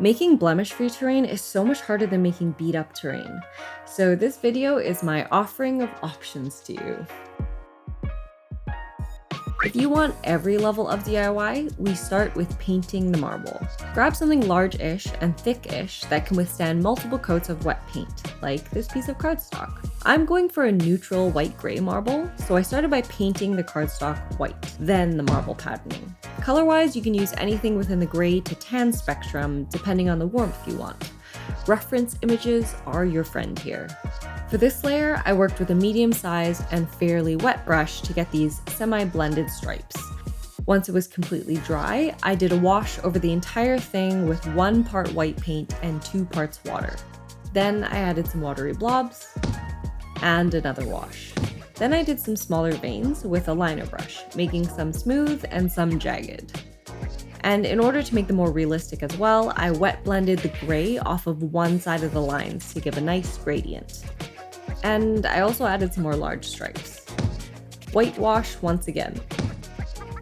Making blemish-free terrain is so much harder than making beat-up terrain, so this video is my offering of options to you. If you want every level of DIY, we start with painting the marble. Grab something large-ish and thick-ish that can withstand multiple coats of wet paint, like this piece of cardstock. I'm going for a neutral white-gray marble, so I started by painting the cardstock white, then the marble patterning. Color-wise, you can use anything within the gray to tan spectrum, depending on the warmth you want. Reference images are your friend here. For this layer, I worked with a medium-sized and fairly wet brush to get these semi-blended stripes. Once it was completely dry, I did a wash over the entire thing with 1 part white paint and 2 parts water. Then I added some watery blobs and another wash. Then I did some smaller veins with a liner brush, making some smooth and some jagged. And in order to make them more realistic as well, I wet blended the gray off of one side of the lines to give a nice gradient. And I also added some more large stripes. Whitewash once again.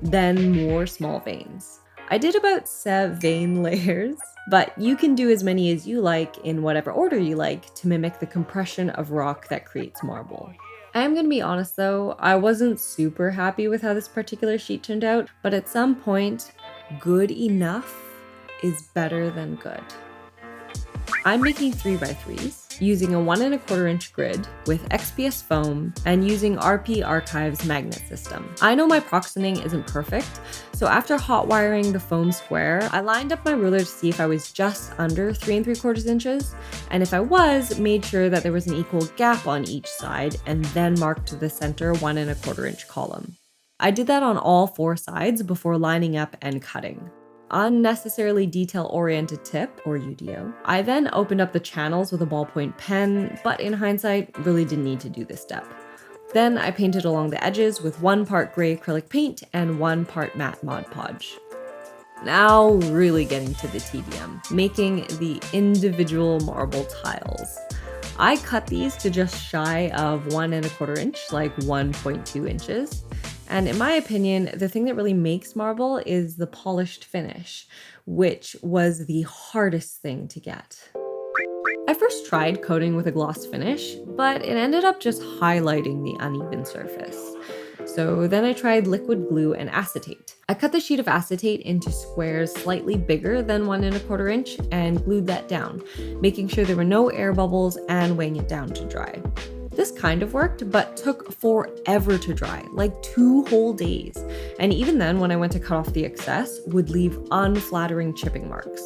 Then more small veins. I did about 7 layers, but you can do as many as you like in whatever order you like to mimic the compression of rock that creates marble. I'm gonna be honest though, I wasn't super happy with how this particular sheet turned out, but at some point, good enough is better than good. I'm making 3x3s, using a 1 1/4 inch grid with XPS foam and using RP Archive's magnet system. I know my proxining isn't perfect, so after hot wiring the foam square, I lined up my ruler to see if I was just under 3 3/4 inches, and if I was, made sure that there was an equal gap on each side and then marked the center 1 1/4 inch column. I did that on all 4 sides before lining up and cutting. Unnecessarily detail-oriented tip, or UDO. I then opened up the channels with a ballpoint pen, but in hindsight, really didn't need to do this step. Then I painted along the edges with 1 part gray acrylic paint and 1 part matte Mod Podge. Now really getting to the tedium, making the individual marble tiles. I cut these to just shy of 1 1/4 inch, like 1.2 inches. And in my opinion, the thing that really makes marble is the polished finish, which was the hardest thing to get. I first tried coating with a gloss finish, but it ended up just highlighting the uneven surface. So then I tried liquid glue and acetate. I cut the sheet of acetate into squares slightly bigger than 1 1/4 inch and glued that down, making sure there were no air bubbles and weighing it down to dry. This kind of worked, but took forever to dry, like 2 whole days. And even then, when I went to cut off the excess, would leave unflattering chipping marks.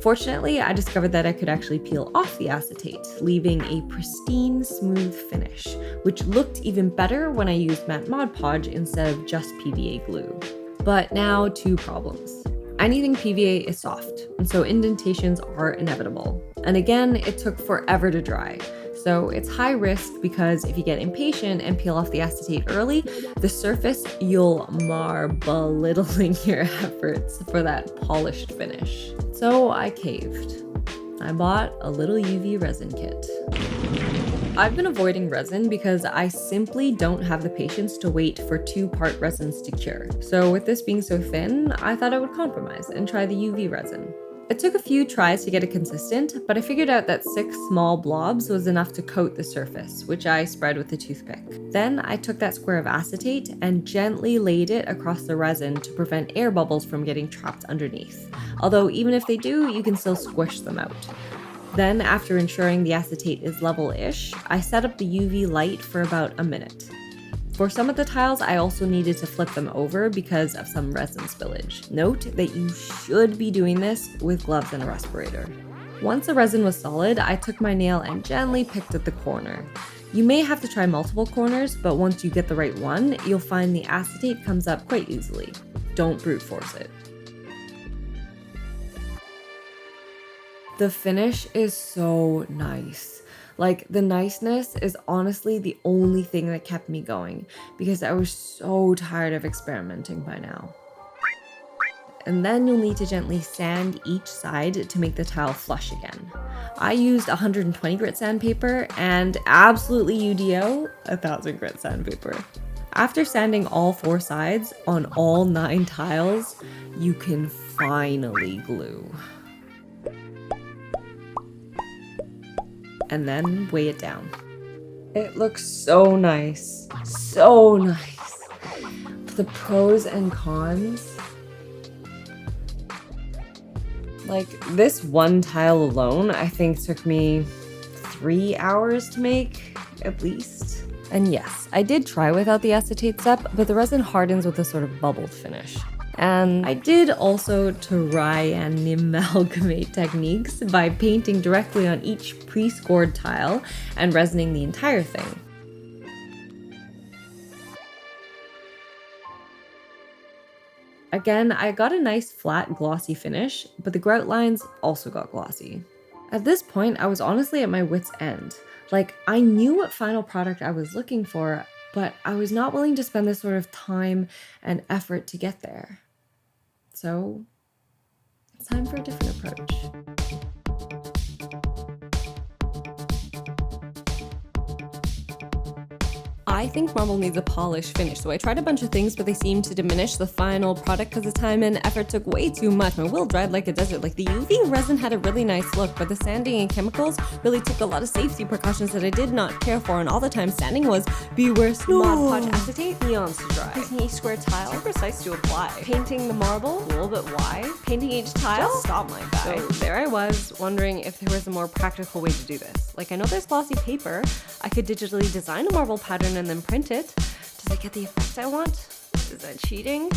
Fortunately, I discovered that I could actually peel off the acetate, leaving a pristine, smooth finish, which looked even better when I used matte Mod Podge instead of just PVA glue. But now 2 problems. Anything PVA is soft, and so indentations are inevitable. And again, it took forever to dry. So it's high risk because if you get impatient and peel off the acetate early, the surface, you'll mar belittling your efforts for that polished finish. So I caved. I bought a little UV resin kit. I've been avoiding resin because I simply don't have the patience to wait for 2-part resins to cure. So with this being so thin, I thought I would compromise and try the UV resin. It took a few tries to get it consistent, but I figured out that 6 small blobs was enough to coat the surface, which I spread with a toothpick. Then I took that square of acetate and gently laid it across the resin to prevent air bubbles from getting trapped underneath. Although even if they do, you can still squish them out. Then, after ensuring the acetate is level-ish, I set up the UV light for about a minute. For some of the tiles, I also needed to flip them over because of some resin spillage. Note that you should be doing this with gloves and a respirator. Once the resin was solid, I took my nail and gently picked at the corner. You may have to try multiple corners, but once you get the right one, you'll find the acetate comes up quite easily. Don't brute force it. The finish is so nice. Like, the niceness is honestly the only thing that kept me going because I was so tired of experimenting by now. And then you'll need to gently sand each side to make the tile flush again. I used 120 grit sandpaper and absolutely UDO, 1000 grit sandpaper. After sanding all 4 sides on all 9 tiles, you can finally glue. and then weigh it down. It looks so nice. So nice. The pros and cons. Like, this one tile alone, I think took me 3 hours to make, at least. And yes, I did try without the acetate step, but the resin hardens with a sort of bubbled finish. And I did also try and amalgamate techniques by painting directly on each pre-scored tile and resining the entire thing. Again, I got a nice flat glossy finish, but the grout lines also got glossy. At this point, I was honestly at my wit's end. Like, I knew what final product I was looking for, but I was not willing to spend this sort of time and effort to get there. So, it's time for a different approach. I think marble needs a polished finish, so I tried a bunch of things, but they seemed to diminish the final product because the time and effort took way too much. My will dried like a desert. Like, the UV resin had a really nice look, but the sanding and chemicals really took a lot of safety precautions that I did not care for, and all the time sanding was beware Mod Podge acetate, neons to dry. Painting each square tile, too precise to apply. Painting the marble, cool, but why? Painting each tile? Just stop, my guy. So there I was, wondering if there was a more practical way to do this. Like, I know there's glossy paper. I could digitally design a marble pattern and then print it. Does it get the effect I want? Is that cheating?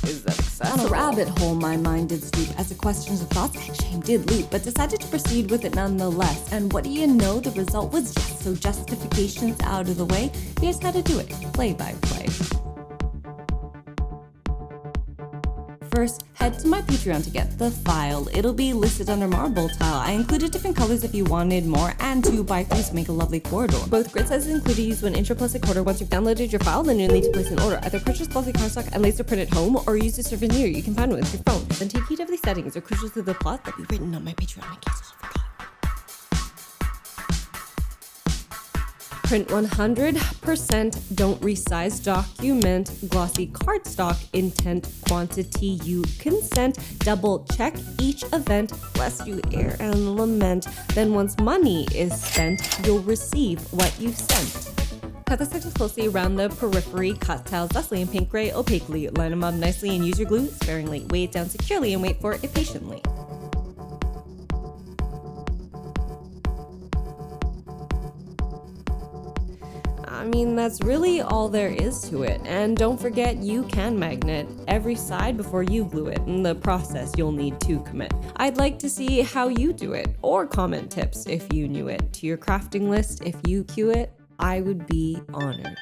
Is that accessible? On a rabbit hole my mind did stoop as the questions of thoughts and shame did loop, but decided to proceed with it nonetheless. And what do you know, the result was yes. So justifications out of the way, here's how to do it, play by play. First, head to my Patreon to get the file. It'll be listed under marble tile. I included different colors if you wanted more, and 2x3s to make a lovely corridor. Both grid sizes included. Use 1 inch or plus a quarter. Once you've downloaded your file, then you'll need to place an order. Either purchase glossy cardstock and laser print at home, or use a souvenir you can find with your phone. Then take heed of these settings. They're crucial to the plot that will be written on my Patreon in case you forgot. Print 100%, don't resize, document, glossy cardstock, intent, quantity, you consent, double check each event, lest you err and lament. Then once money is spent, you'll receive what you've sent. Cut the sections closely around the periphery, cut tiles thusly in paint gray opaquely, line them up nicely and use your glue sparingly. Weigh it down securely and wait for it patiently. I mean, that's really all there is to it. And don't forget, you can magnet every side before you glue it. In the process, you'll need to commit. I'd like to see how you do it, or comment tips if you knew it, to your crafting list if you cue it. I would be honored.